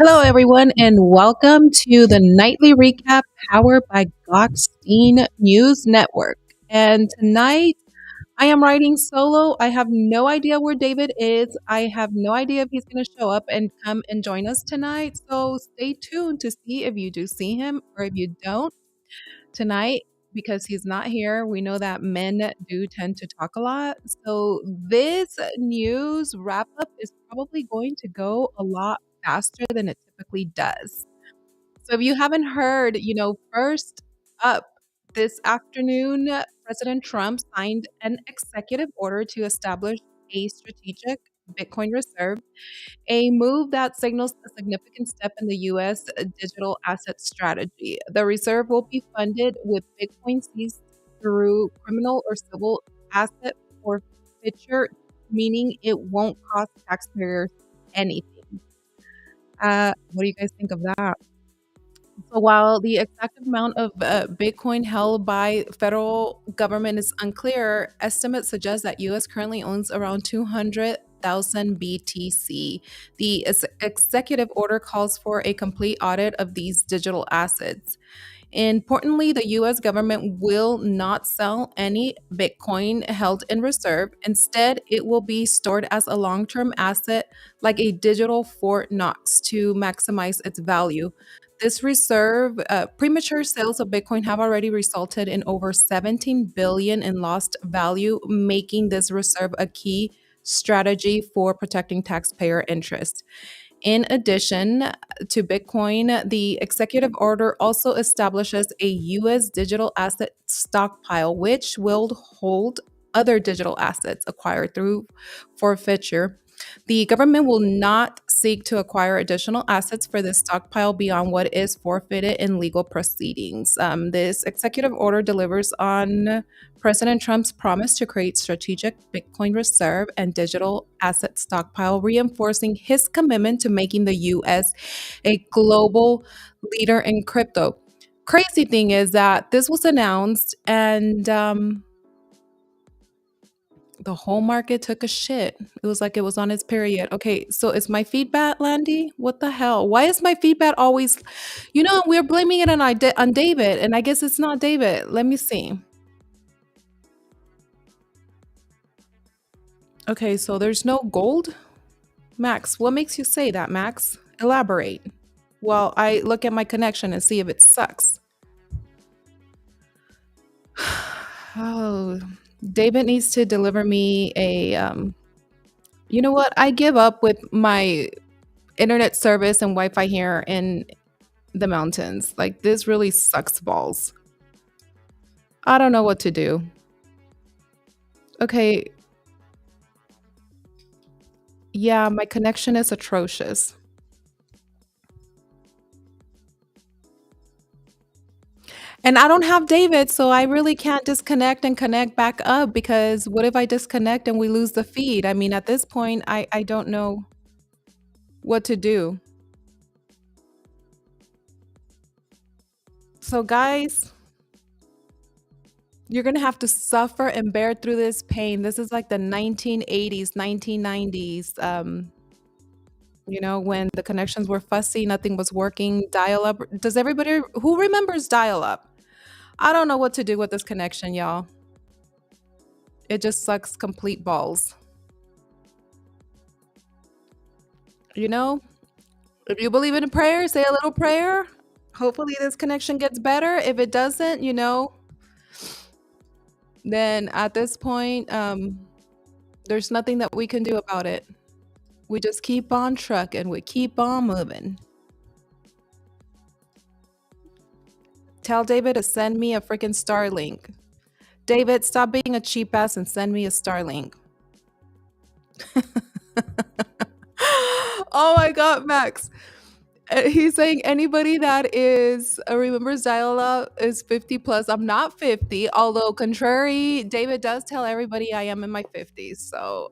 Hello, everyone, and welcome to the nightly recap powered by Gokhshtein News Network. And tonight, I am writing solo. I have no idea where David is. I have no idea if he's going to show up and come and join us tonight. So stay tuned to see if you do see him or if you don't tonight because he's not here. We know that men do tend to talk a lot. So this news wrap up is probably going to go a lot faster than it typically does. So if you haven't heard, first up this afternoon, President Trump signed an executive order to establish a strategic Bitcoin reserve, a move that signals a significant step in the U.S. digital asset strategy. The reserve will be funded with Bitcoin seized through criminal or civil asset forfeiture, meaning it won't cost taxpayers anything. What do you guys think of that? So while the exact amount of Bitcoin held by federal government is unclear, estimates suggest that U.S. currently owns around 200,000 BTC. The executive order calls for a complete audit of these digital assets. Importantly, the US government will not sell any Bitcoin held in reserve. Instead, it will be stored as a long term asset like a digital Fort Knox to maximize its value. This reserve, premature sales of Bitcoin have already resulted in over 17 billion in lost value, making this reserve a key strategy for protecting taxpayer interest. In addition to Bitcoin, the executive order also establishes a U.S. digital asset stockpile, which will hold other digital assets acquired through forfeiture. The government will not seek to acquire additional assets for this stockpile beyond what is forfeited in legal proceedings. This executive order delivers on President Trump's promise to create strategic Bitcoin reserve and digital asset stockpile, reinforcing his commitment to making the U.S. a global leader in crypto. Crazy thing is that this was announced and the whole market took a shit. It was like it was on its period. Okay, so is my feedback, Landy? What the hell? Why is my feedback always, we're blaming it on David, and I guess it's not David. Let me see. Okay, so there's no gold? Max, what makes you say that, Max? Elaborate. Well, I look at my connection and see if it sucks. Oh, David needs to deliver me a you know what? I give up with my internet service and Wi-Fi here in the mountains. Like this really sucks balls. I don't know what to do. Okay, yeah, my connection is atrocious. And I don't have David, so I really can't disconnect and connect back up because what if I disconnect and we lose the feed? I mean, at this point, I don't know what to do. So, guys, you're going to have to suffer and bear through this pain. This is like the 1980s, 1990s, when the connections were fussy, nothing was working, dial up. Does everybody who remembers dial up? I don't know what to do with this connection, y'all. It just sucks complete balls. You know, if you believe in a prayer, say a little prayer. Hopefully, this connection gets better. If it doesn't, then at this point, there's nothing that we can do about it. We just keep on trucking. We keep on moving. Tell David to send me a freaking Starlink. David, stop being a cheap ass and send me a Starlink. Oh my God, Max. He's saying anybody that is remembers dial-up is 50 plus. I'm not 50, although contrary, David does tell everybody I am in my 50s. So,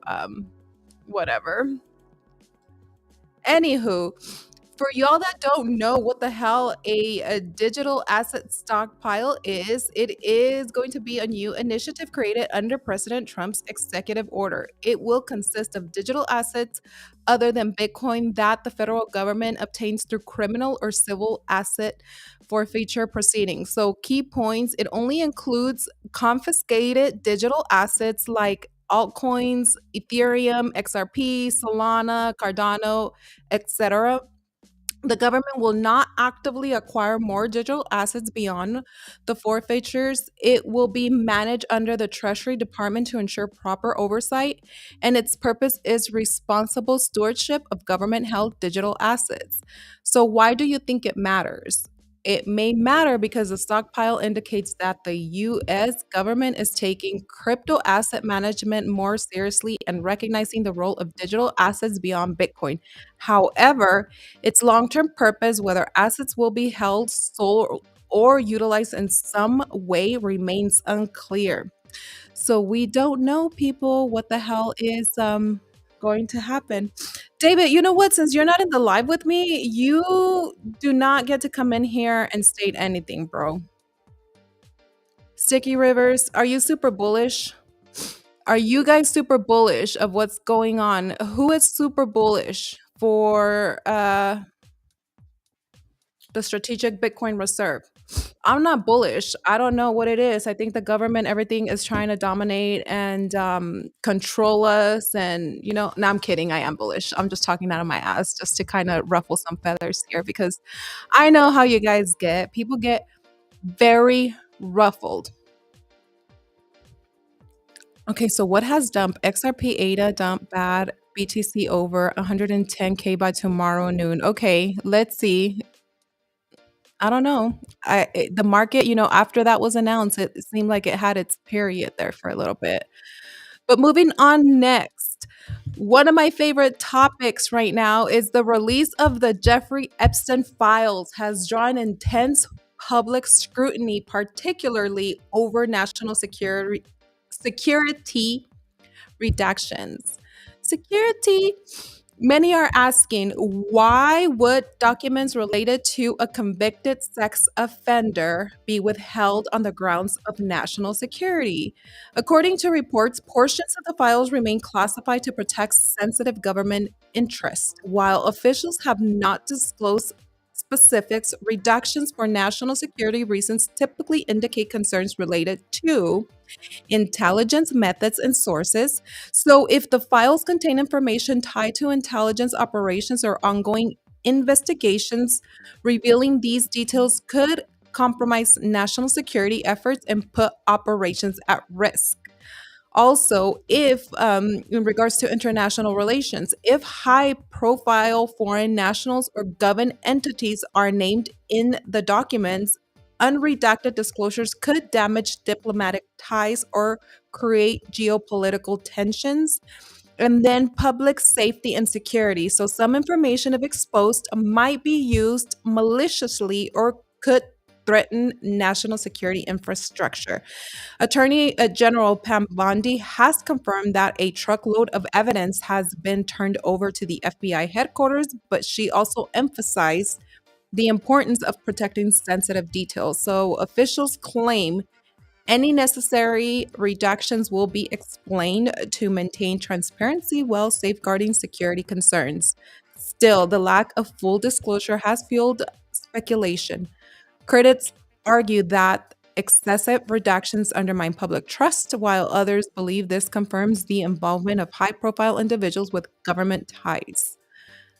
whatever. Anywho, For y'all that don't know what the hell a digital asset stockpile is, it is going to be a new initiative created under President Trump's executive order. It will consist of digital assets other than Bitcoin that the federal government obtains through criminal or civil asset forfeiture proceedings. So, key points, it only includes confiscated digital assets like altcoins, Ethereum, XRP, Solana, Cardano, etc. The government will not actively acquire more digital assets beyond the forfeitures. It will be managed under the Treasury Department to ensure proper oversight, and its purpose is responsible stewardship of government held digital assets. So, why do you think it matters? It may matter because the stockpile indicates that the US government is taking crypto asset management more seriously and recognizing the role of digital assets beyond Bitcoin. However, its long term purpose, whether assets will be held, sold, or utilized in some way, remains unclear. So we don't know, people, what the hell is going to happen. David, you know what? Since you're not in the live with me, you do not get to come in here and state anything, bro. Sticky Rivers, are you super bullish? Are you guys super bullish of what's going on? Who is super bullish for the strategic Bitcoin reserve? I'm not bullish. I don't know what it is. I think the government, everything is trying to dominate and control us. And, no, I'm kidding. I am bullish. I'm just talking out of my ass just to kind of ruffle some feathers here because I know how you guys get. People get very ruffled. Okay, so what has dumped? XRP ADA dump bad. BTC over 110K by tomorrow noon. Okay, let's see. I don't know. The market, after that was announced, it seemed like it had its period there for a little bit. But moving on next, one of my favorite topics right now is the release of the Jeffrey Epstein files has drawn intense public scrutiny, particularly over national security redactions. Security, many are asking, why would documents related to a convicted sex offender be withheld on the grounds of national security? According to reports, portions of the files remain classified to protect sensitive government interests. While officials have not disclosed specifics, reductions for national security reasons typically indicate concerns related to intelligence methods and sources. So, if the files contain information tied to intelligence operations or ongoing investigations, revealing these details could compromise national security efforts and put operations at risk. Also, if in regards to international relations, if high profile foreign nationals or government entities are named in the documents, unredacted disclosures could damage diplomatic ties or create geopolitical tensions. And then public safety and security. So, some information, if exposed, might be used maliciously or could threaten national security infrastructure. Attorney General Pam Bondi has confirmed that a truckload of evidence has been turned over to the FBI headquarters, but she also emphasized the importance of protecting sensitive details. So officials claim any necessary redactions will be explained to maintain transparency while safeguarding security concerns. Still, the lack of full disclosure has fueled speculation. Critics argue that excessive redactions undermine public trust, while others believe this confirms the involvement of high profile individuals with government ties.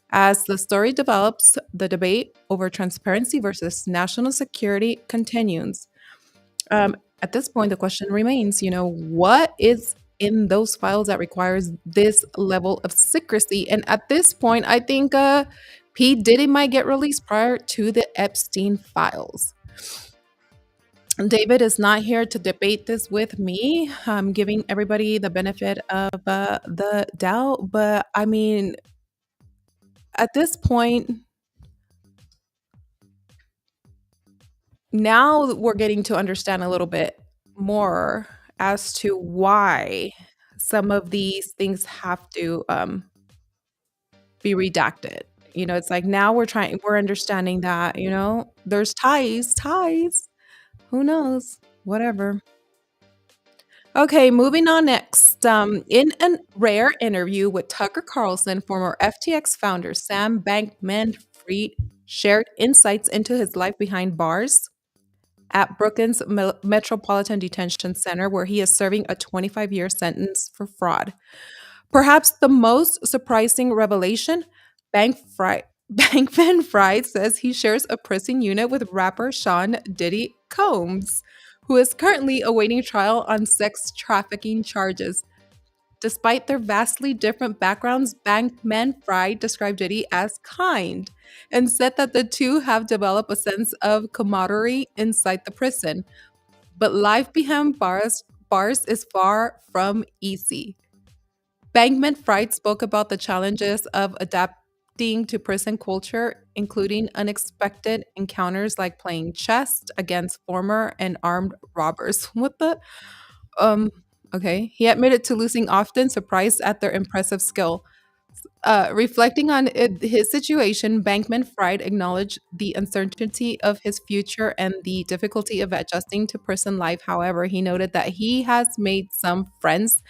As the story develops, the debate over transparency versus national security continues. At this point, the question remains, what is in those files that requires this level of secrecy? And at this point, I think P. Diddy might get released prior to the Epstein files. David is not here to debate this with me. I'm giving everybody the benefit of the doubt. But I mean, at this point, now we're getting to understand a little bit more as to why some of these things have to be redacted. It's like now we're understanding that, there's ties. Who knows? Whatever. Okay, moving on next. In a rare interview with Tucker Carlson, former FTX founder Sam Bankman-Fried shared insights into his life behind bars at Brooklyn's Metropolitan Detention Center, where he is serving a 25-year sentence for fraud. Perhaps the most surprising revelation, Bank Fry Bankman Fried says he shares a prison unit with rapper Sean Diddy Combs, who is currently awaiting trial on sex trafficking charges. Despite their vastly different backgrounds, Bankman Fried described Diddy as kind and said that the two have developed a sense of camaraderie inside the prison. But life behind bars is far from easy. Bankman Fried spoke about the challenges of adapting to prison culture, including unexpected encounters like playing chess against former and armed robbers. What the? Um, okay. He admitted to losing often, surprised at their impressive skill. Reflecting on his situation, Bankman Fried acknowledged the uncertainty of his future and the difficulty of adjusting to prison life. However, he noted that he has made some friends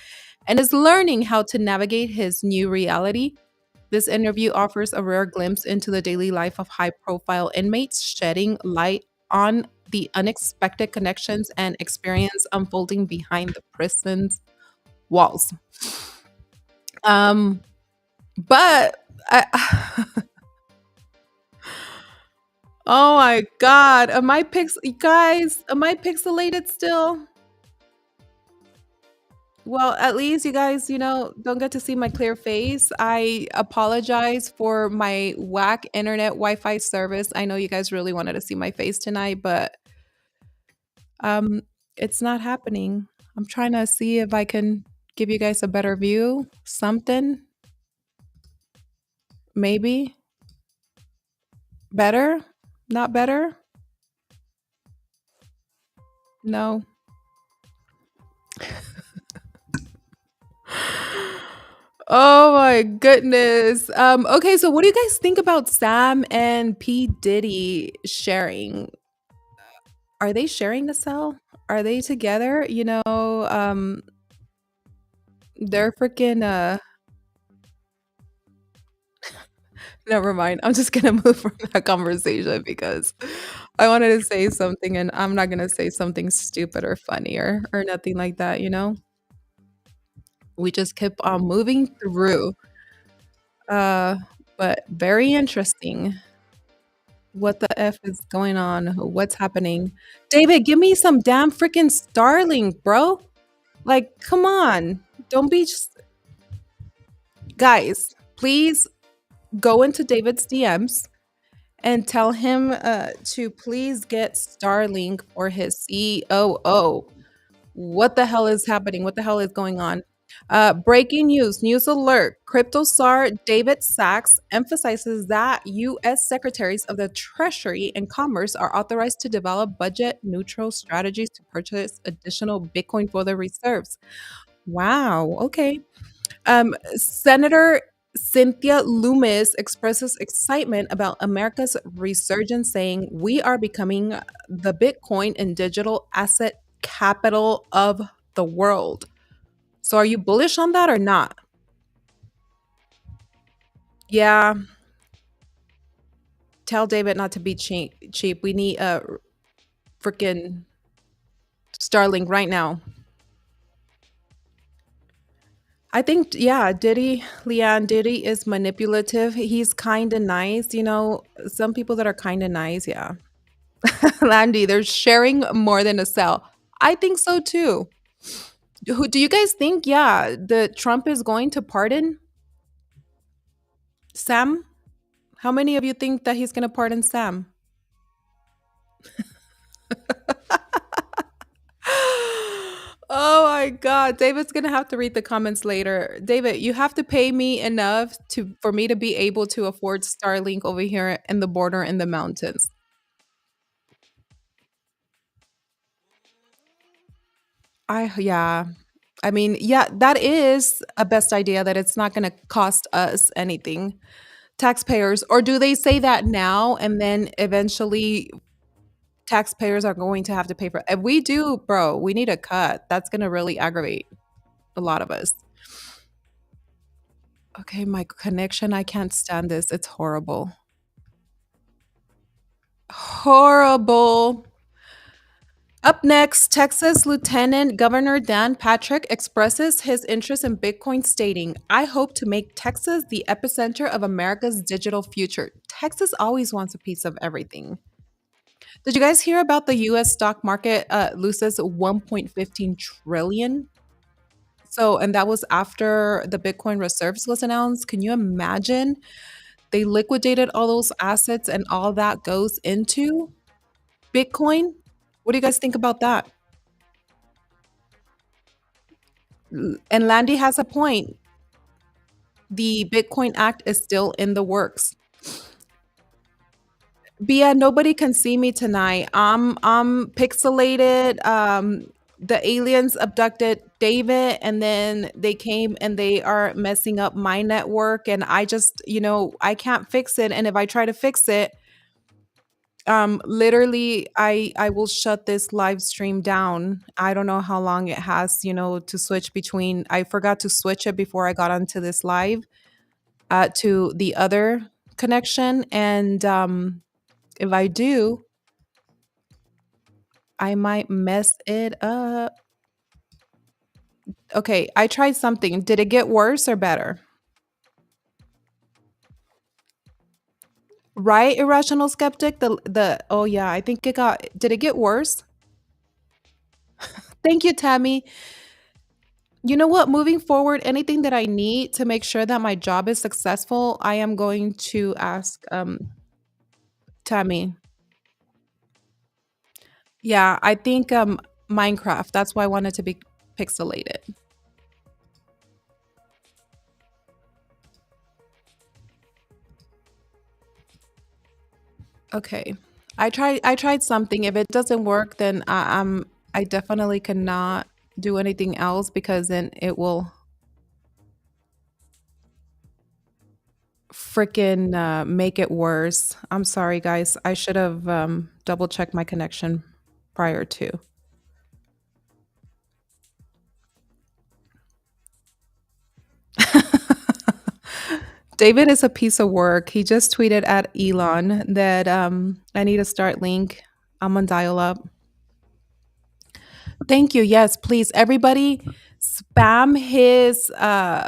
and is learning how to navigate his new reality. This interview offers a rare glimpse into the daily life of high profile inmates, shedding light on the unexpected connections and experience unfolding behind the prison's walls. Um, but I, oh my god, guys? Am I pixelated still? Well, at least you guys, don't get to see my clear face. I apologize for my whack internet Wi-Fi service. I know you guys really wanted to see my face tonight, but um it's not happening. I'm trying to see if I can give you guys a better view. Something, maybe better? Not better? No. Oh my goodness. Okay, so what do you guys think about Sam and P. Diddy sharing? Are they sharing the cell? Are they together? They're freaking never mind. I'm just gonna move from that conversation because I wanted to say something and I'm not gonna say something stupid or funny or nothing like that. We just kept on moving through. Uh but very interesting. What the F is going on? What's happening? David, give me some damn freaking Starlink, bro. Like, come on. Don't be just guys, please go into David's DMs and tell him to please get Starlink for his COO. What the hell is happening? What the hell is going on? Breaking news alert. Crypto czar David Sachs emphasizes that U.S. secretaries of the Treasury and Commerce are authorized to develop budget neutral strategies to purchase additional Bitcoin for their reserves. Wow. Okay. Senator Cynthia Loomis expresses excitement about America's resurgence, saying, "We are becoming the Bitcoin and digital asset capital of the world." So, are you bullish on that or not? Yeah, tell David not to be cheap. Cheap. We need a freaking Starlink right now. I think, yeah, Leanne Diddy is manipulative. He's kind of nice. Some people that are kind of nice, yeah. Landy, they're sharing more than a cell. I think so too. Who do you guys think? Yeah, the Trump is going to pardon Sam? How many of you think that he's going to pardon Sam? Oh my god, David's going to have to read the comments later. David, you have to pay me enough to for me to be able to afford Starlink over here in the border in the mountains. Yeah. I mean, yeah, that is a best idea that it's not going to cost us anything Taxpayers, or do they say that now and then eventually taxpayers are going to have to pay for it? If we do, bro, we need a cut. That's going to really aggravate a lot of us. Okay, my connection, I can't stand this. It's horrible. Horrible. Up next, Texas Lieutenant Governor Dan Patrick expresses his interest in Bitcoin, stating, I hope to make Texas the epicenter of America's digital future. Texas always wants a piece of everything. Did you guys hear about the US stock market loses 1.15 trillion? So, and that was after the Bitcoin reserves was announced. Can you imagine? They liquidated all those assets and all that goes into Bitcoin. What do you guys think about that? And Landy has a point. The Bitcoin Act is still in the works. Bia, nobody can see me tonight. I'm pixelated. The aliens abducted David and then they came and they are messing up my network and I just, I can't fix it. And if I try to fix it, literally I will shut this live stream down. I don't know how long it has, to switch between. I forgot to switch it before I got onto this live to the other connection. And if I do, I might mess it up. Okay, I tried something. Did it get worse or better? Right, irrational skeptic? The oh yeah, I think it got did it get worse? Thank you, Tammy. You know what? Moving forward, anything that I need to make sure that my job is successful, I am going to ask Tammy. Yeah, I think Minecraft. That's why I wanted to be pixelated. Okay. I tried something. If it doesn't work, then I definitely cannot do anything else because then it will freaking make it worse. I'm sorry, guys. I should have double checked my connection prior to. David is a piece of work. He just tweeted at Elon that I need a start link. I'm on dial up. Thank you. Yes, please. Everybody spam his DM,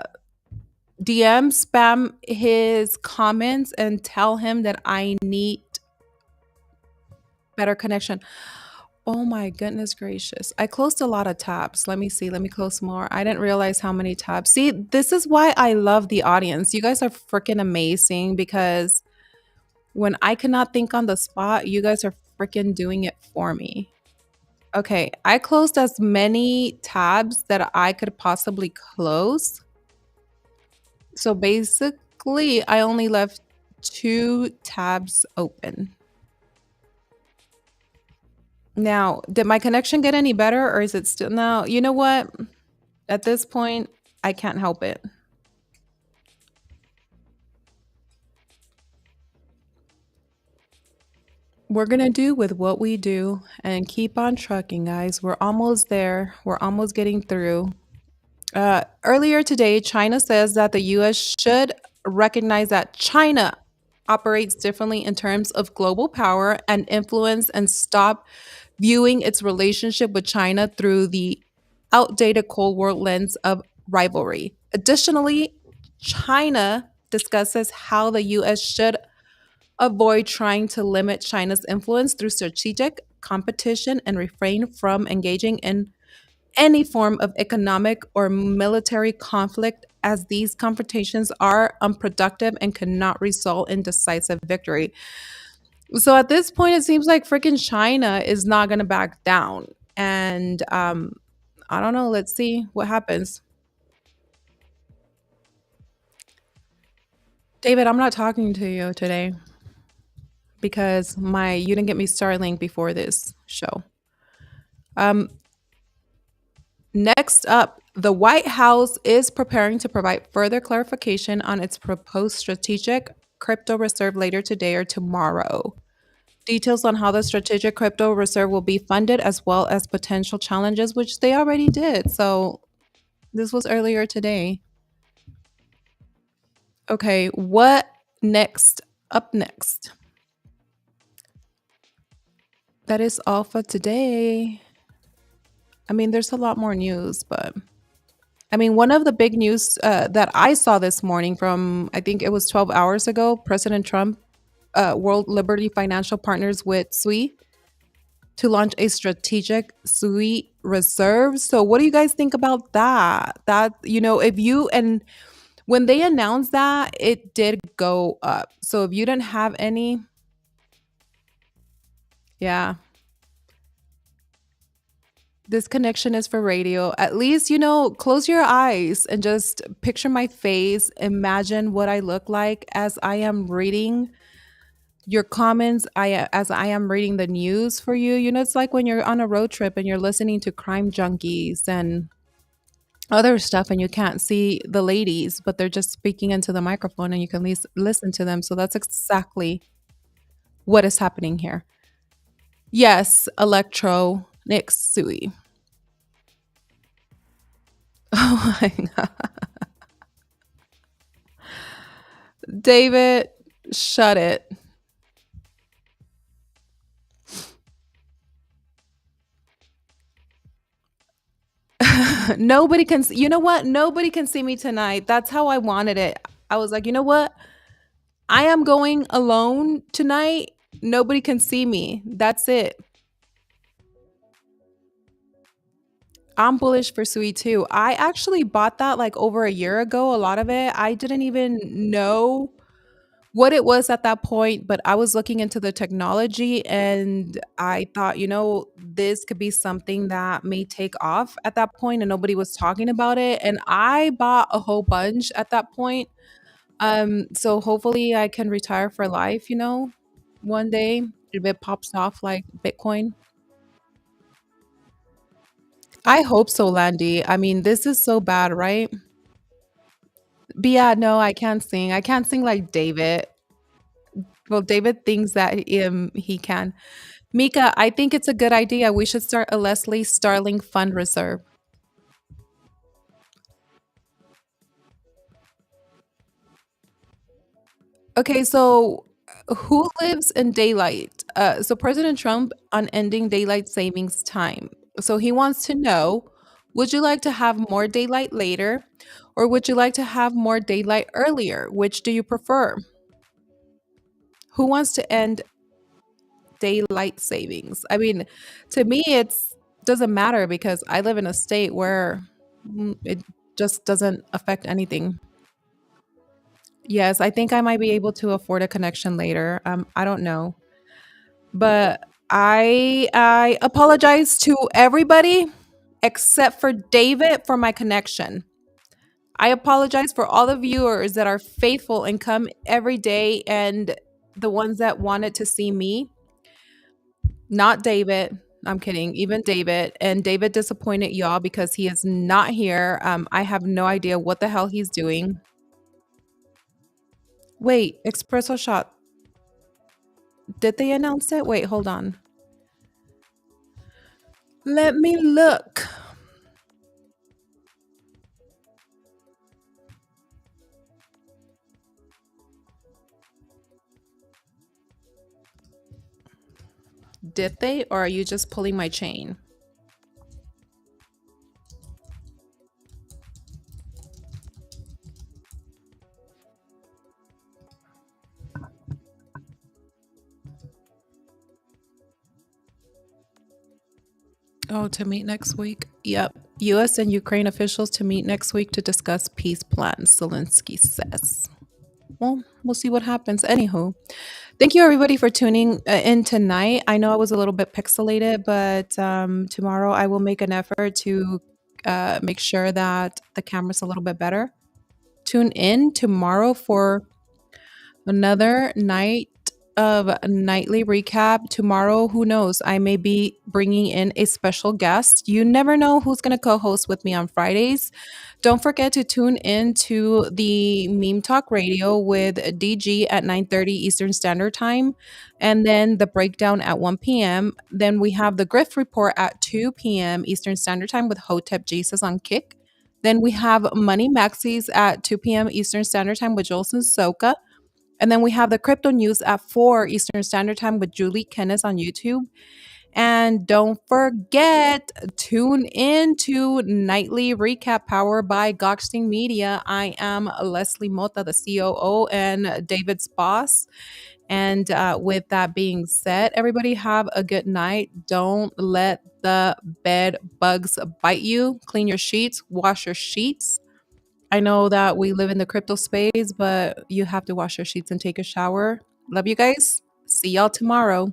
spam his comments, and tell him that I need better connection. Oh my goodness gracious. I closed a lot of tabs. Let me see. Let me close more. I didn't realize how many tabs. See, this is why I love the audience. You guys are freaking amazing because when I cannot think on the spot, you guys are freaking doing it for me. Okay, I closed as many tabs that I could possibly close. So basically, I only left 2 tabs open. Now, did my connection get any better or is it still now? You know what? At this point, I can't help it. We're going to do with what we do and keep on trucking, guys. We're almost there. We're almost getting through. Earlier today, China says that the US should recognize that China operates differently in terms of global power and influence and stop viewing its relationship with China through the outdated Cold War lens of rivalry. Additionally, China discusses how the US should avoid trying to limit China's influence through strategic competition and refrain from engaging in any form of economic or military conflict, as these confrontations are unproductive and cannot result in decisive victory. So at this point, it seems like freaking China is not going to back down. And I don't know. Let's see what happens. David, I'm not talking to you today because you didn't get me Starlink before this show. Um, Next up, the White House is preparing to provide further clarification on its proposed strategic crypto reserve later today or tomorrow. Details on how the strategic crypto reserve will be funded, as well as potential challenges, which they already did. So this was earlier today. Okay, what next? Up next. That is all for today. I mean, there's a lot more news, but I mean, one of the big news that I saw this morning from, I think it was 12 hours ago, President Trump, World Liberty Financial partners with SUI to launch a strategic SUI reserve. So, what do you guys think about that? That, if you, and when they announced that, it did go up. So, if you didn't have any, yeah, this connection is for radio. At least, close your eyes and just picture my face. Imagine what I look like as I am reading your comments. As I am reading the news for you. It's like when you're on a road trip and you're listening to crime junkies and other stuff, and you can't see the ladies, but they're just speaking into the microphone, and you can listen to them. So that's exactly what is happening here. Yes, electronic Sui. Oh my god. David, shut it. Nobody can, you know what? Nobody can see me tonight. That's how I wanted it. I was like, you know what? I am going alone tonight. Nobody can see me. That's it. I'm bullish for Sweet too. I actually bought that like over a year ago, a lot of it. I didn't even know what it was at that point, but I was looking into the technology and I thought, this could be something that may take off at that point, and nobody was talking about it. And I bought a whole bunch at that point. So hopefully I can retire for life, one day if it pops off like Bitcoin. I hope so, Landy. I mean, this is so bad, right? But yeah, no, I can't sing. I can't sing like David. Well, David thinks that he can. Mika, I think it's a good idea. We should start a Leslie Starling Fund Reserve. Okay, so who lives in daylight? So President Trump on ending daylight savings time. So he wants to know, would you like to have more daylight later, or would you like to have more daylight earlier? Which do you prefer? Who wants to end daylight savings? I mean, to me, it's doesn't matter because I live in a state where it just doesn't affect anything. Yes, I think I might be able to afford a connection later. I don't know, but I apologize to everybody except for David for my connection. I apologize for all the viewers that are faithful and come every day, and the ones that wanted to see me. Not David. I'm kidding. Even David. And David disappointed y'all because he is not here. I have no idea what the hell he's doing. Wait, espresso shot. Did they announce it? Wait, hold on. Let me look. Did they? Or are you just pulling my chain? Oh, to meet next week? Yep. US and Ukraine officials to meet next week to discuss peace plans, Zelensky says. Well, we'll see what happens. Anywho, thank you everybody for tuning in tonight. I know I was a little bit pixelated, but tomorrow I will make an effort to make sure that the camera's a little bit better. Tune in tomorrow for another night of Nightly Recap. Tomorrow, who knows? I may be bringing in a special guest. You never know who's going to co host with me on Fridays. Don't forget to tune in to the Meme Talk Radio with DG at 9:30 Eastern Standard Time, and then the breakdown at 1 p.m. Then we have the Grift Report at 2 p.m. Eastern Standard Time with Hotep Jesus on Kick. Then we have Money Maxis at 2 p.m. Eastern Standard Time with Jolson Soka. And then we have the crypto news at 4 Eastern Standard Time with Julie Kennis on YouTube. And don't forget, tune in to Nightly Recap powered by Gokhshtein Media. I am Leslie Mota, the COO and David's boss. And with that being said, everybody have a good night. Don't let the bed bugs bite you. Clean your sheets, wash your sheets. I know that we live in the crypto space, but you have to wash your sheets and take a shower. Love you guys. See y'all tomorrow.